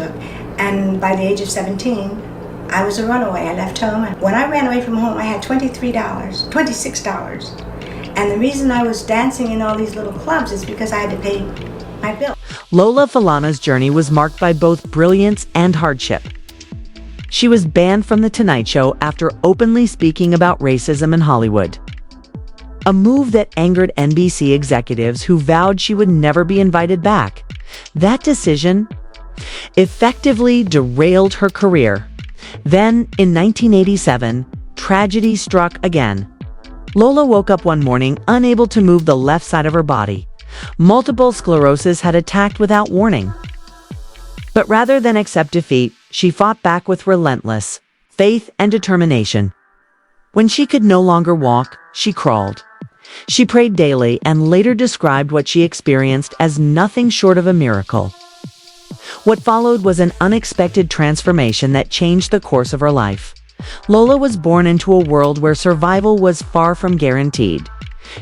took. And by the age of 17, I was a runaway. I left home. And when I ran away from home, I had $26. And the reason I was dancing in all these little clubs is because I had to pay my bill. Lola Falana's journey was marked by both brilliance and hardship. She was banned from The Tonight Show after openly speaking about racism in Hollywood, a move that angered NBC executives who vowed she would never be invited back. That decision effectively derailed her career. Then, in 1987, tragedy struck again. Lola woke up one morning unable to move the left side of her body. Multiple sclerosis had attacked without warning. But rather than accept defeat, she fought back with relentless faith and determination. When she could no longer walk, she crawled. She prayed daily and later described what she experienced as nothing short of a miracle. What followed was an unexpected transformation that changed the course of her life. Lola was born into a world where survival was far from guaranteed.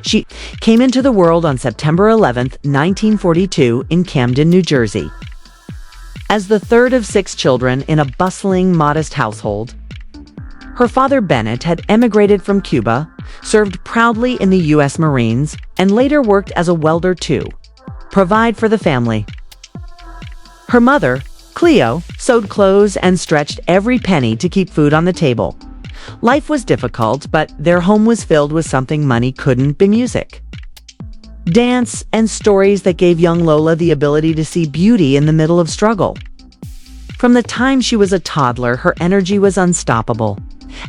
She came into the world on September 11, 1942, in Camden, New Jersey. As the third of 6 children in a bustling, modest household, her father Bennett had emigrated from Cuba, served proudly in the U.S. Marines, and later worked as a welder to provide for the family. Her mother, Cleo, sewed clothes and stretched every penny to keep food on the table. Life was difficult, but their home was filled with something money couldn't buy: music, dance, and stories that gave young Lola the ability to see beauty in the middle of struggle. From the time she was a toddler, her energy was unstoppable.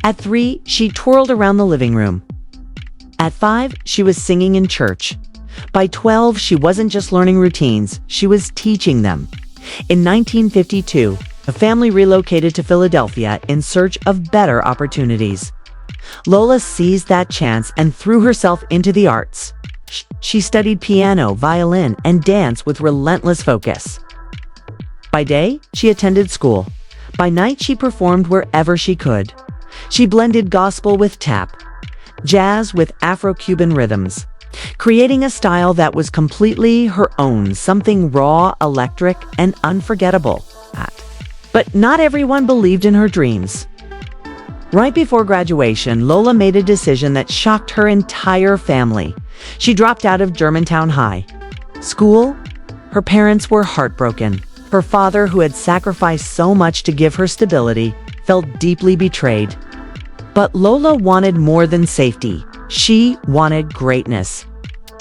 At 3, she twirled around the living room. At 5, she was singing in church. By 12, she wasn't just learning routines, she was teaching them. In 1952, a family relocated to Philadelphia in search of better opportunities. Lola seized that chance and threw herself into the arts. She studied piano, violin, and dance with relentless focus. By day, she attended school. By night, she performed wherever she could. She blended gospel with tap, jazz with Afro-Cuban rhythms, creating a style that was completely her own, something raw, electric, and unforgettable. But not everyone believed in her dreams. Right before graduation, Lola made a decision that shocked her entire family. She dropped out of Germantown High School. Her parents were heartbroken. Her father, who had sacrificed so much to give her stability, felt deeply betrayed. But Lola wanted more than safety. She wanted greatness.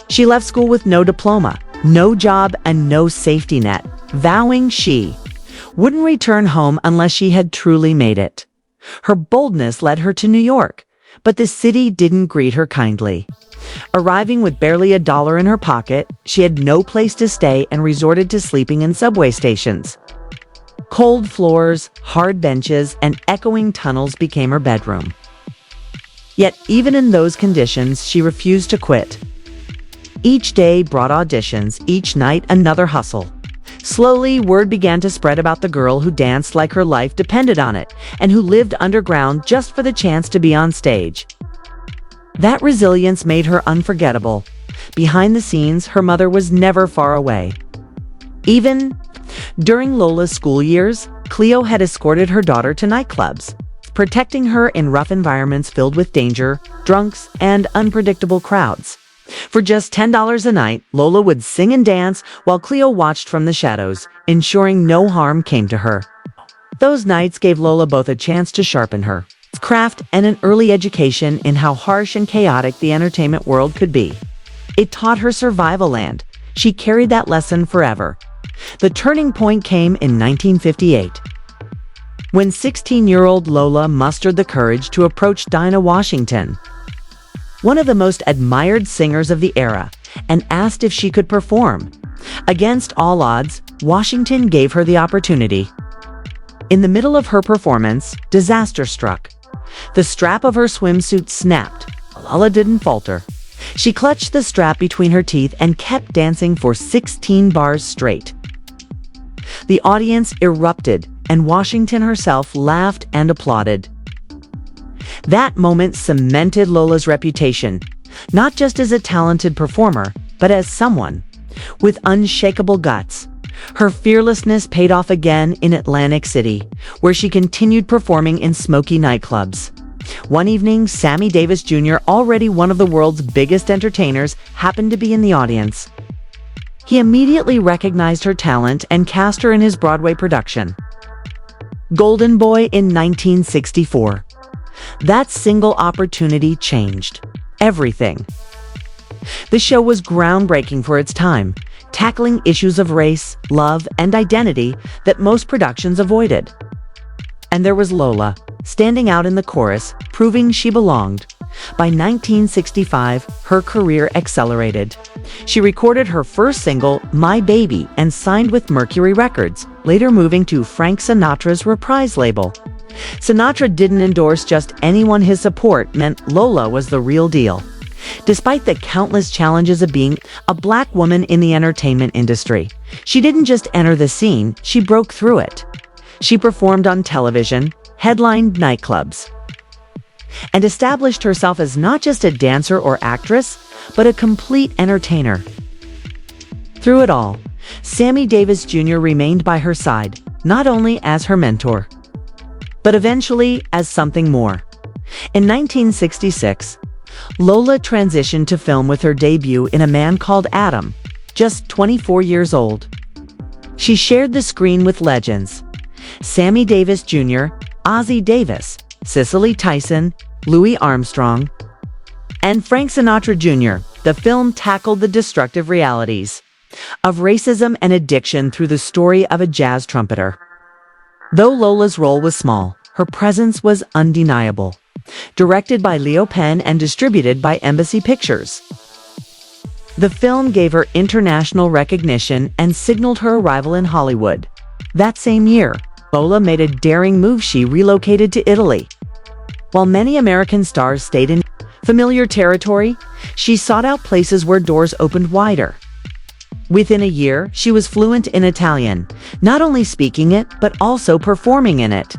She left school with no diploma, no job, and no safety net, vowing she wouldn't return home unless she had truly made it. Her boldness led her to New York, but the city didn't greet her kindly. Arriving with barely $1 in her pocket, she had no place to stay and resorted to sleeping in subway stations. Cold floors, hard benches, and echoing tunnels became her bedroom. Yet even in those conditions, she refused to quit. Each day brought auditions, each night another hustle. Slowly, word began to spread about the girl who danced like her life depended on it, and who lived underground just for the chance to be on stage. That resilience made her unforgettable. Behind the scenes, her mother was never far away. Even during Lola's school years, Cleo had escorted her daughter to nightclubs, protecting her in rough environments filled with danger, drunks, and unpredictable crowds. For just $10 a night, Lola would sing and dance while Cleo watched from the shadows, ensuring no harm came to her. Those nights gave Lola both a chance to sharpen her craft and an early education in how harsh and chaotic the entertainment world could be. It taught her survival, and she carried that lesson forever. The turning point came in 1958, when 16-year-old Lola mustered the courage to approach Dinah Washington, one of the most admired singers of the era, and asked if she could perform. Against all odds, Washington gave her the opportunity. In the middle of her performance, disaster struck. The strap of her swimsuit snapped. Lola didn't falter. She clutched the strap between her teeth and kept dancing for 16 bars straight. The audience erupted, and Washington herself laughed and applauded. That moment cemented Lola's reputation, not just as a talented performer, but as someone with unshakable guts. Her fearlessness paid off again in Atlantic City, where she continued performing in smoky nightclubs. One evening, Sammy Davis Jr., already one of the world's biggest entertainers, happened to be in the audience. He immediately recognized her talent and cast her in his Broadway production, Golden Boy, in 1964. That single opportunity changed everything. The show was groundbreaking for its time, tackling issues of race, love, and identity that most productions avoided. And there was Lola, standing out in the chorus, proving she belonged. By 1965, her career accelerated. She recorded her first single, My Baby, and signed with Mercury Records, later moving to Frank Sinatra's Reprise label. Sinatra didn't endorse just anyone. His support meant Lola was the real deal. Despite the countless challenges of being a black woman in the entertainment industry, she didn't just enter the scene, she broke through it. She performed on television, headlined nightclubs, and established herself as not just a dancer or actress, but a complete entertainer. Through it all, Sammy Davis Jr. remained by her side, not only as her mentor, but eventually as something more. In 1966, Lola transitioned to film with her debut in A Man Called Adam, just 24 years old. She shared the screen with legends Sammy Davis Jr., Ozzie Davis, Cicely Tyson, Louis Armstrong, and Frank Sinatra Jr. The film tackled the destructive realities of racism and addiction through the story of a jazz trumpeter. Though Lola's role was small, her presence was undeniable. Directed by Leo Penn and distributed by Embassy Pictures, the film gave her international recognition and signaled her arrival in Hollywood. That same year, Lola made a daring move. She relocated to Italy. While many American stars stayed in familiar territory, she sought out places where doors opened wider. Within a year, she was fluent in Italian, not only speaking it, but also performing in it.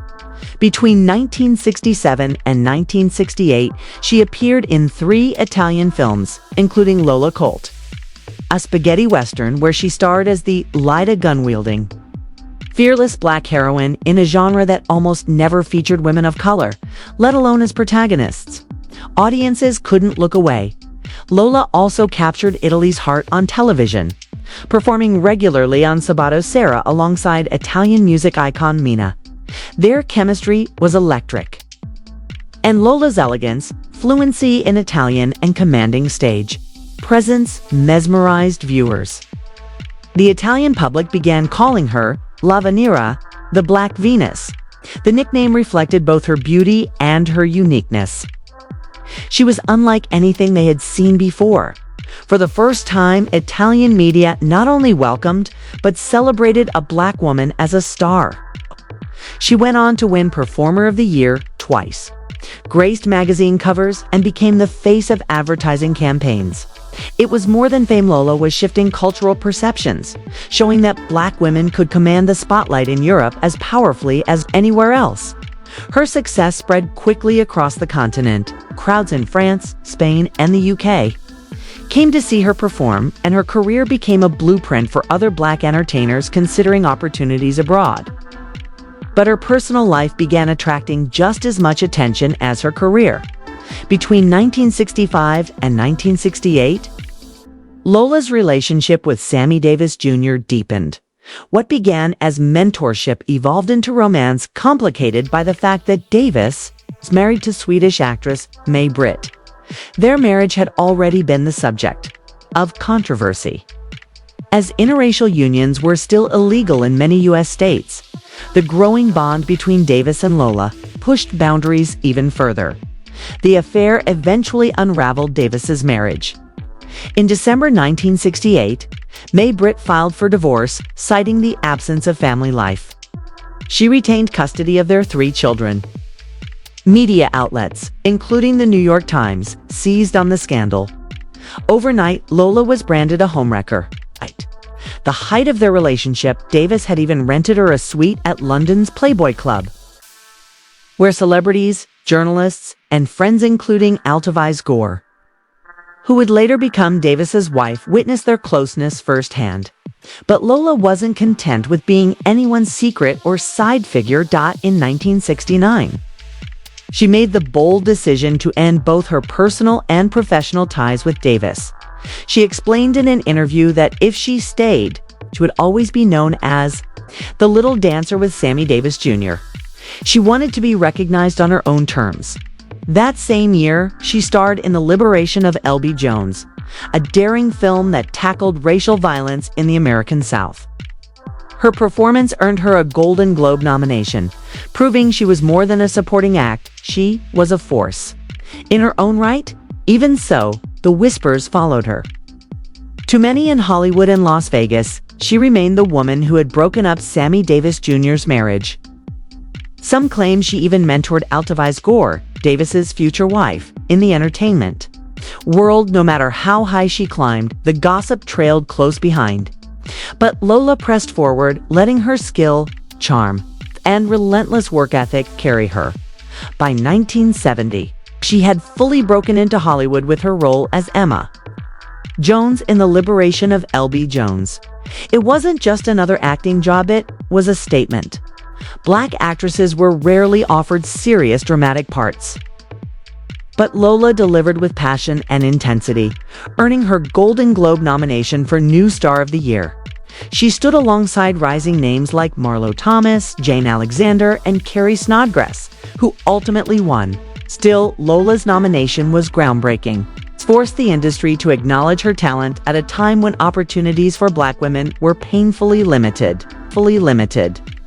Between 1967 and 1968, she appeared in 3 Italian films, including Lola Colt, a spaghetti western where she starred as the Lida gun-wielding, fearless black heroine in a genre that almost never featured women of color, let alone as protagonists. Audiences couldn't look away. Lola also captured Italy's heart on television, performing regularly on Sabato Sera alongside Italian music icon Mina. Their chemistry was electric. And Lola's elegance, fluency in Italian, and commanding stage presence mesmerized viewers. The Italian public began calling her La Venera, the Black Venus. The nickname reflected both her beauty and her uniqueness. She was unlike anything they had seen before. For the first time, Italian media not only welcomed, but celebrated a black woman as a star. She went on to win Performer of the Year twice, graced magazine covers, and became the face of advertising campaigns. It was more than fame. Lola was shifting cultural perceptions, showing that black women could command the spotlight in Europe as powerfully as anywhere else. Her success spread quickly across the continent. Crowds in France, Spain, and the UK came to see her perform, and her career became a blueprint for other black entertainers considering opportunities abroad. But her personal life began attracting just as much attention as her career. Between 1965 and 1968, Lola's relationship with Sammy Davis Jr. deepened. What began as mentorship evolved into romance, complicated by the fact that Davis was married to Swedish actress May Britt. Their marriage had already been the subject of controversy, as interracial unions were still illegal in many U.S. states. The growing bond between Davis and Lola pushed boundaries even further. The affair eventually unraveled Davis's marriage. In December 1968, May Britt filed for divorce, citing the absence of family life. She retained custody of their 3 children. Media outlets, including the New York Times, seized on the scandal. Overnight, Lola was branded a homewrecker. The height of their relationship, Davis had even rented her a suite at London's Playboy Club, where celebrities, journalists, and friends including Altovise Gore who would later become Davis's wife, witnessed their closeness firsthand. But Lola wasn't content with being anyone's secret or side figure. In 1969, she made the bold decision to end both her personal and professional ties with Davis. She explained in an interview that if she stayed, she would always be known as the Little Dancer with Sammy Davis Jr. She wanted to be recognized on her own terms. That same year, she starred in The Liberation of L.B. Jones, a daring film that tackled racial violence in the American South. Her performance earned her a Golden Globe nomination, proving she was more than a supporting act. She was a force in her own right. Even so, the whispers followed her. To many in Hollywood and Las Vegas, she remained the woman who had broken up Sammy Davis Jr.'s marriage. Some claim she even mentored Altavice Gore, Davis's future wife, in the entertainment world. No matter how high she climbed, the gossip trailed close behind. But Lola pressed forward, letting her skill, charm, and relentless work ethic carry her. By 1970, she had fully broken into Hollywood with her role as Emma Jones in The Liberation of L.B. Jones. It wasn't just another acting job, it was a statement. Black actresses were rarely offered serious dramatic parts. But Lola delivered with passion and intensity, earning her Golden Globe nomination for New Star of the Year. She stood alongside rising names like Marlo Thomas, Jane Alexander, and Carrie Snodgrass, who ultimately won. Still, Lola's nomination was groundbreaking. It forced the industry to acknowledge her talent at a time when opportunities for Black women were painfully limited.